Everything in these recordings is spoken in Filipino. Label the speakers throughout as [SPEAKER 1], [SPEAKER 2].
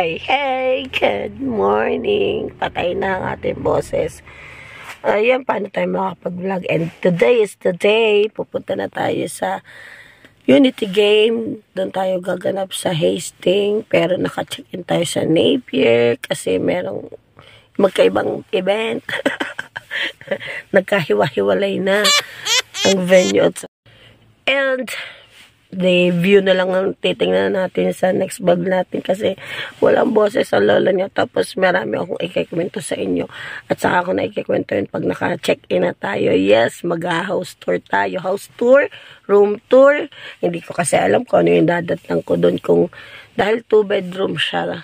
[SPEAKER 1] Hey, good morning. Patay na ang ating boses. Ayan, paano tayo makapag-vlog? And today is the day. Pupunta na tayo sa Unity Game. Doon tayo gaganap sa Hastings. Pero naka-check-in tayo sa Napier kasi merong magkaibang event. Nagkahiwa-hiwalay na ang venue. And the view na lang ang titingnan natin sa next vlog natin kasi walang boses sa lola niya. Tapos marami akong ikikwento sa inyo. At saka ako na ikikwento yun pag naka-check-in na tayo. Yes, mag-house tour tayo. House tour, room tour. Hindi ko kasi alam kung ano yung dadatang ko doon kung dahil 2-bedroom siya.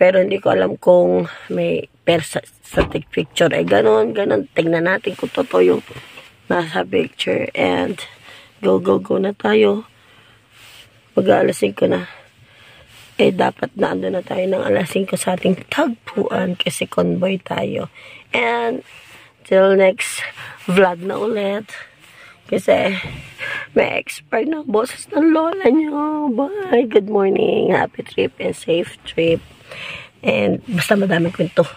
[SPEAKER 1] Pero hindi ko alam kung may sa picture. Ganon. Tingnan natin kung totoo yung nasa picture. And go na tayo. Mag-aalasin ko na. Dapat na ando na tayo ng alasin ko sa ating tagpuan kasi convoy tayo. And till next vlog na ulit. Kasi may expert na boses ng lola nyo. Bye. Good morning. Happy trip and safe trip. And basta madaming kwento.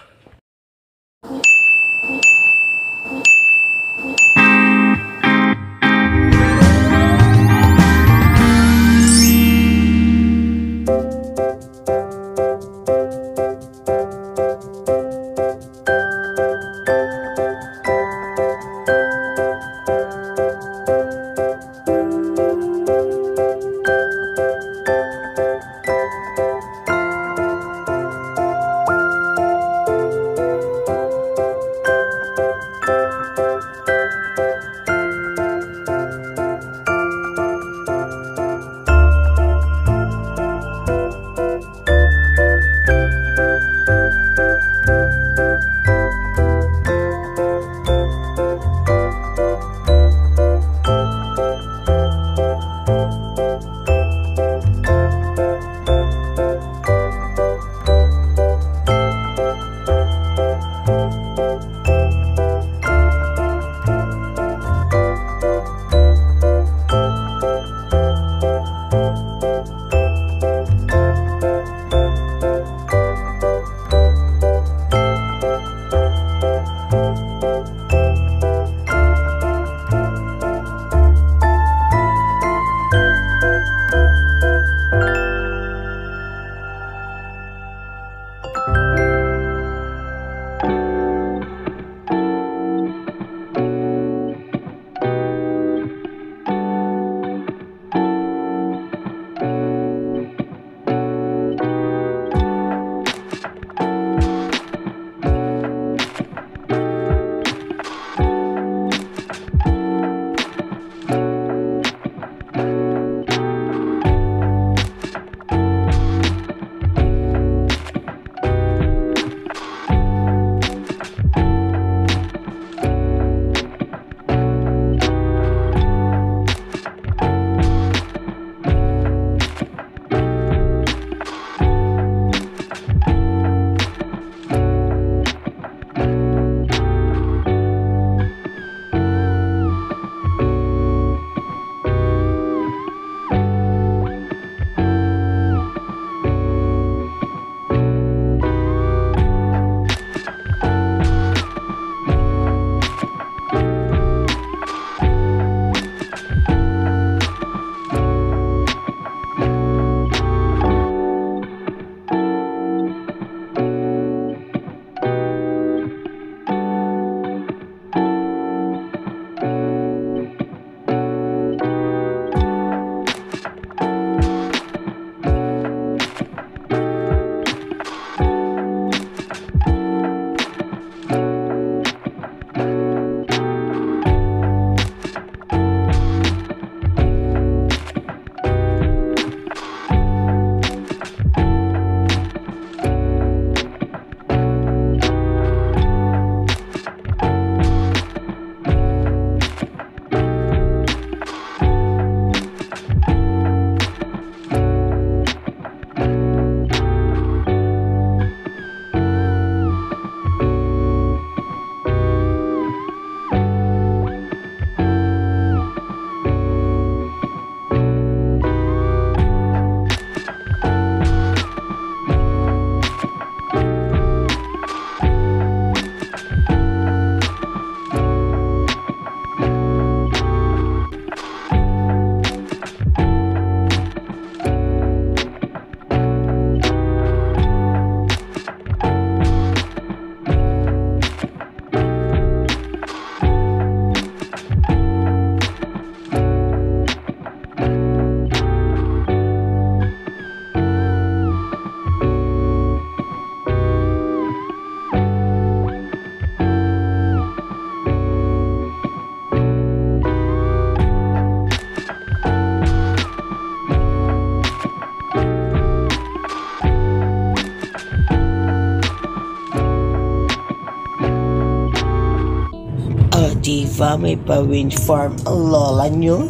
[SPEAKER 1] ba may pa-wind farm ang lola nyo?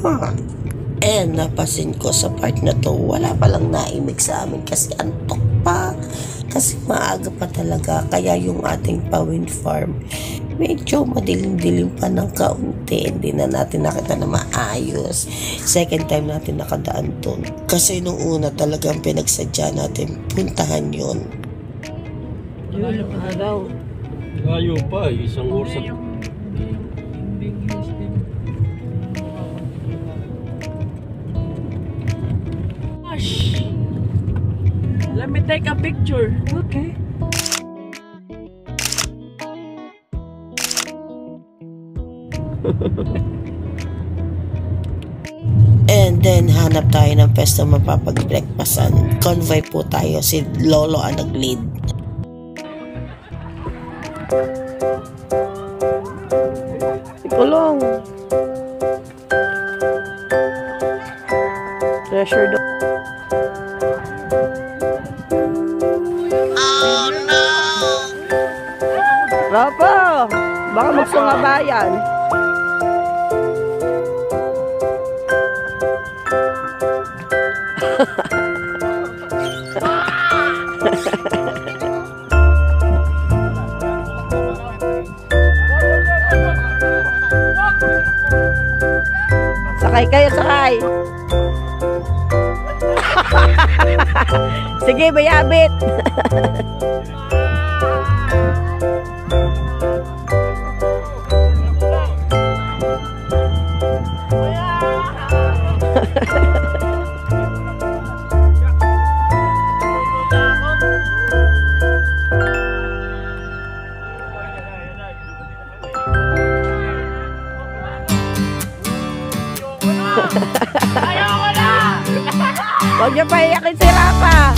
[SPEAKER 1] And napasin ko sa part na to, wala palang naimig sa amin kasi antok pa. Kasi maaga pa talaga, kaya yung ating pa-wind farm medyo madilim-dilim pa ng kaunti. Hindi na natin nakita na maayos. Second time natin nakadaan dun. Kasi nung una talagang pinagsadya natin puntahan yun. Yun, araw.
[SPEAKER 2] Layo pa, isang oras.
[SPEAKER 3] Let me take a picture. Okay.
[SPEAKER 1] And then hanap tayo ng pesto mapapag-breakfastan. Convoy po tayo, si Lolo ang nag-lead. Kulong. Treasure do. Oh no! Rapo! Baka magsungabayan. Sakay kayo, sakay. Sige, bayabit.
[SPEAKER 3] Ayoko na!
[SPEAKER 1] Huwag niyo pa iyakin si Rafa.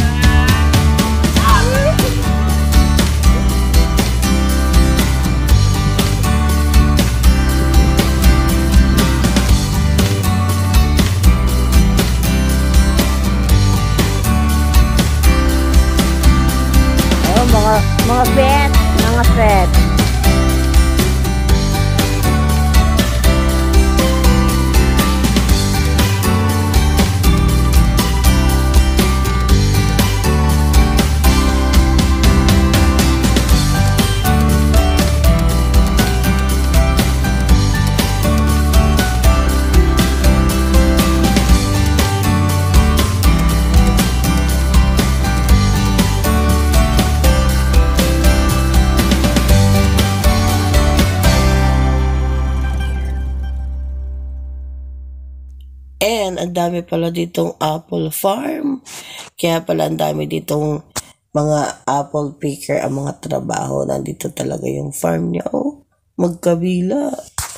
[SPEAKER 1] Oh, mga pet, mga pet. And ang dami pala ditong apple farm. Kaya pala ang dami ditong mga apple picker ang mga trabaho. Nandito talaga yung farm niya. Oh, magkabila.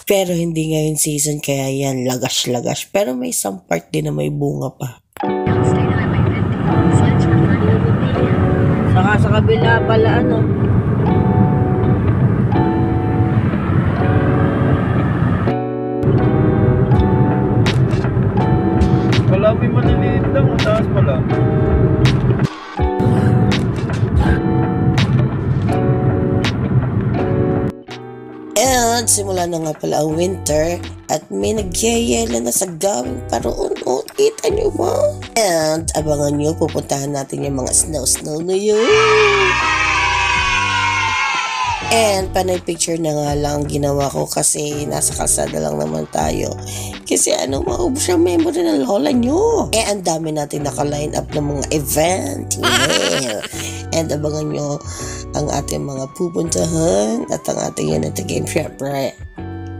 [SPEAKER 1] Pero hindi ngayon season kaya yan lagas-lagas. Pero may isang part din na may bunga pa. Saka sa kabila pala ano.
[SPEAKER 2] Wala, may maliliit lang. Ang taas pala.
[SPEAKER 1] And simula na nga pala ang winter at may nagyayela na sa gawing paroon. O, kita nyo ba? And abangan nyo, pupuntahan natin yung mga snow na yun. And panay picture na nga lang ginawa ko kasi nasa kalsada lang naman tayo. Kasi ano, maubos ang memory ng lola nyo. Eh, ang dami natin naka-line up ng mga event. Yeah. And abangan nyo ang ating mga pupuntahan at ang ating Unity Game syempre.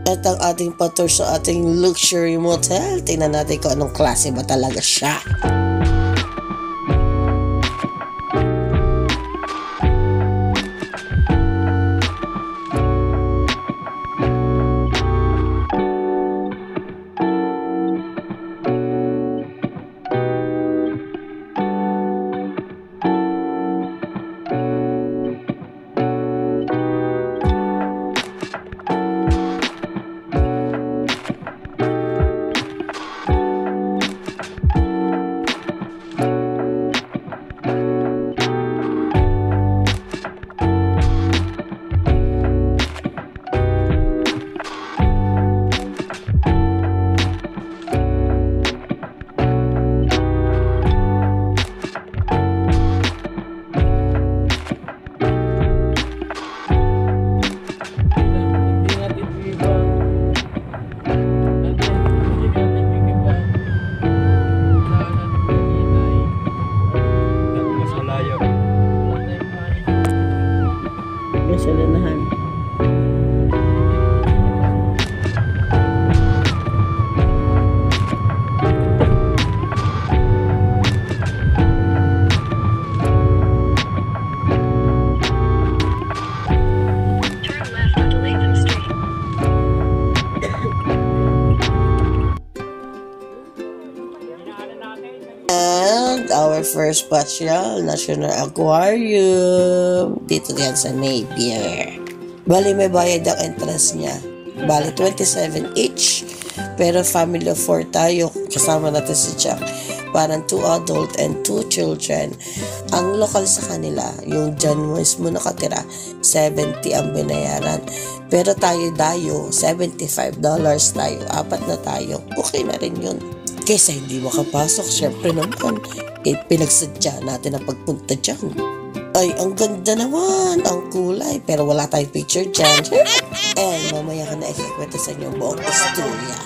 [SPEAKER 1] At ang ating patour sa ating luxury motel. Tingnan natin kung anong klase ba talaga siya. porcelanahan. And our first pasyal, National Aquarium. Dito yan sa Napier. Bali, may bayad ang entrance niya. Bali, 27 each. Pero family of 4 tayo. Kasama natin si Jack. Parang 2 adult and 2 children. Ang lokal sa kanila, yung dyan mismo nakatira, 70 ang binayaran. Pero tayo $75 tayo. 4 na tayo. Okay na rin yun. Kesa hindi makapasok, syempre naman, pinagsadya natin ang pagpunta dyan. Ay, ang ganda naman, ang kulay, pero wala tayong picture dyan. And mamaya ka na ikikwento sa inyo buong istorya.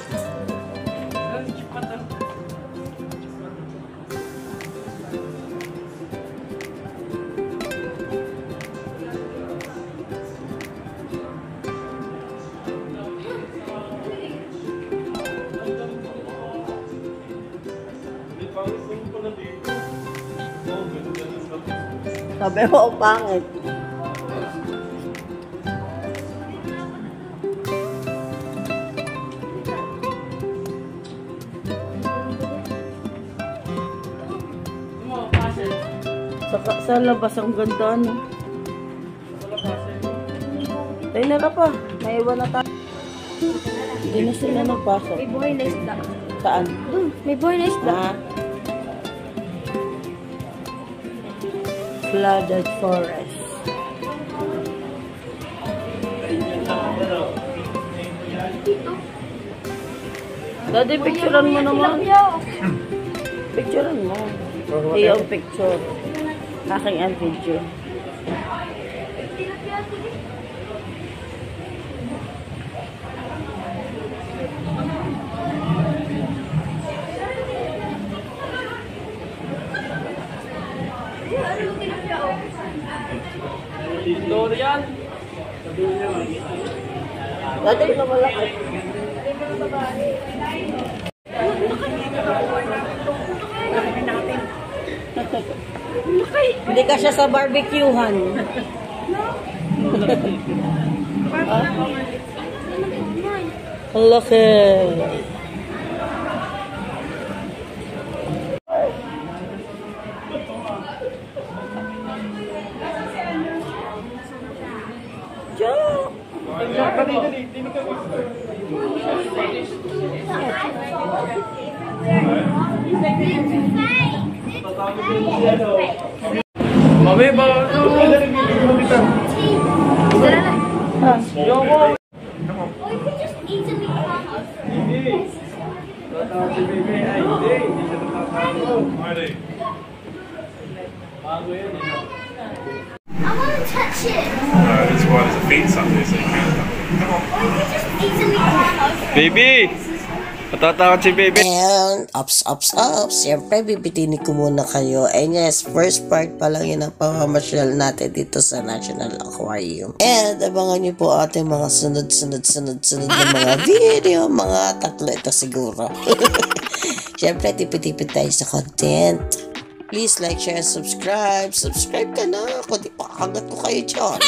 [SPEAKER 1] Sabi mo, pangit. Sa labas ang ganda, no? Tayo na ka pa. Naiwan na tayo. Hindi na sila nagpasok.
[SPEAKER 4] May buhay na isda.
[SPEAKER 1] Saan?
[SPEAKER 4] Doon, may buhay na isda.
[SPEAKER 1] Flooded forest. Daddy, picturean mo naman. Picturean mo. Iyong picture. Aking ang video.
[SPEAKER 2] Dorian.
[SPEAKER 1] Dati na malaki. Hindi ka siya sa barbecuehan. Ang laki.
[SPEAKER 2] Mami, ba?
[SPEAKER 4] I want to touch it.
[SPEAKER 5] That's why there's a fence up there, so you can't. Come on.
[SPEAKER 4] Or you just easily climb.
[SPEAKER 2] Baby! Natatakot si baby.
[SPEAKER 1] And, ups. Siyempre, bibitinin ko muna kayo. And yes, first part pa lang yun ang pamamasyal natin dito sa National Aquarium. And, abangan niyo po ating mga sunod na mga video. Mga 3 ito siguro. Siyempre, tipid-tipid tayo sa content. Please like, share, subscribe. Subscribe ka na. Kung di pa kagat ko kayo dyan.